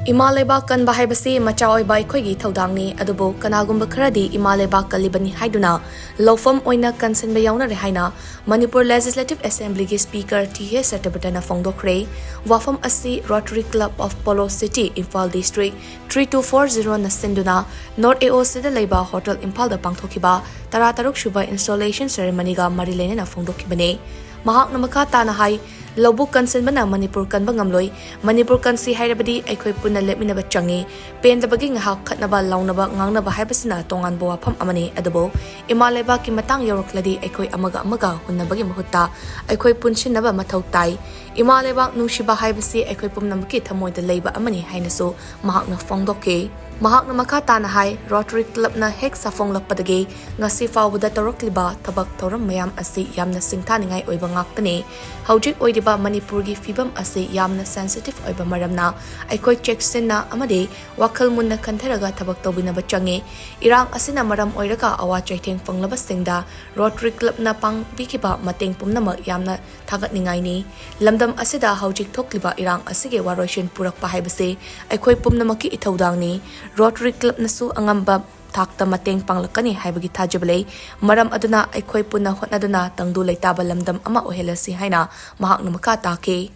Ima Leibak Kallibani haibasi macha oiba aikoigi thaudangni adubu Kanagumba Kharadi Ima Leibak Kallibani Haiduna Loupham Oina Kanshinba Yaonare HAINA Manipur Legislative Assembly gi Speaker Satyabrata na PHONGDOK-KHRE Wafam asi Rotary Club of Polo City Imphal District 3240 na sinduna North AOC da Leiba Hotel Imphal da pangthokiba tarataruk shuba installation ceremony ga marilene na phongdokkibane mahak na makha ta na hai Leibak Kallibani Manipur kanba ngamloi Manipur kansi hairabadi aikoi punna lepminaba changi pendabagi ngahak khatnaba launaba ngangnaba haibasina tonganba wafam amani adubo Ima Leibak ki matang yorokladi aikoi amaga hunnabagi mahutta aikoi punsinaba mathau tai Ima Leibak nungshiba haibasi aikoi pumnamki thamoida leiba amani hainasu mahakna phongdok-KHRE mahakna makha tana hai Rotary Club na hek safong lakpadagi ngasi fawda torokliba tabak thoram mayam asi yamna singthaningai oiba ngaktani haujik oidiba Manipur gi fibam asi yamna sensitive oiba maramna aikoi checksinna amade wakhal munna kantharaga tabak tobinaba changi irang asina maram oiraga awa chaitheng fanglaba singda Rotary Club na pang bikiba mateng pumnama yamna thagatningai ni lamdam asida haujik thokliba irang asige waroishin purakpa haibase aikoi pumnamaki ithaudangni Rotary Club nasu angamba takta mateng panglakani haibagi thajabale maram aduna aikoi punna hotnaduna tangdu leitaba lamdam ama ohelasi haina mahakna makha take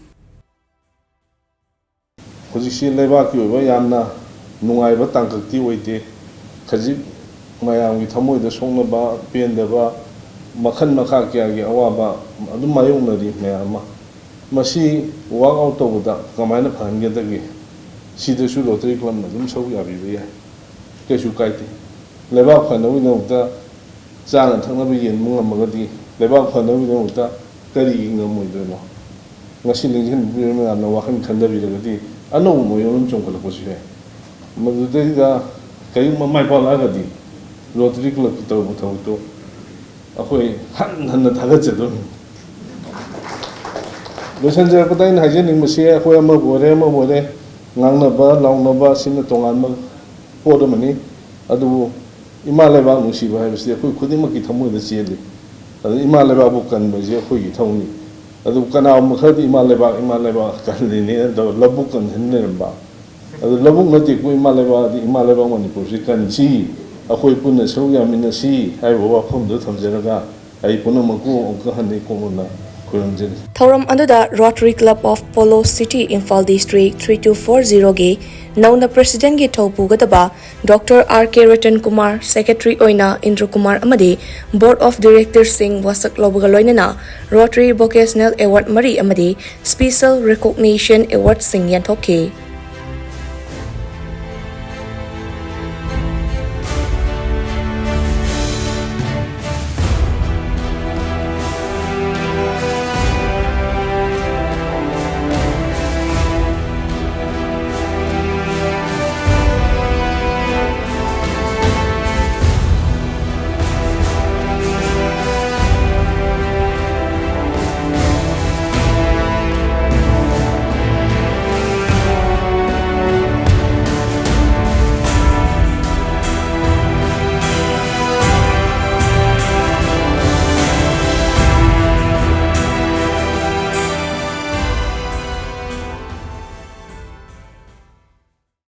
hojiksi leibak ki oiba yamna nungaiba tangkakti oite khajik mayamgi thamoida songnaba pendaba makhan makha kya gi awaba adum mayongnari mayama masi work out tawda kamaina phangedagi sidasu Rotary Club na dum sau yabiba ya kesu kaite leibak phanawi nokta chana thangnabi yen mungamagadi leibak phanawi nokta kari ngamoidono ngasi lingin birma na wakhan khandabi lagadi ano moyom chongkala kosi madudega kayu mamai palagadi Rotary Club ki tawu thawto akoi han thagachado losanjar patain hajening masi akoi ama bore ngangnaba launaba sina tonganma podamani adu Ima Leibak nusiba haibasi akoi khudimaki thamoida cheli adu Ima Leibak bu kanba je akoi gi thawni adu kana makhadi Ima Leibak kanlini adu labuk kan hinnerba adu labuk nati ko Ima Leibak Manipur si kanchi akoi punna sauya minasi haibo wafamdu thamjaraga ai punna maku onka hanni komuna Thoram anduda Rotary Club of Polo City Imphal District 3240 ge Nauna President ge Thaupugadaba Dr. R.K. Ratan Kumar Secretary Oina Indra Kumar amadi Board of Directors sing wasak lobaga loinana Rotary Vocational Award Mari amadi Special Recognition Award sing yanthokhe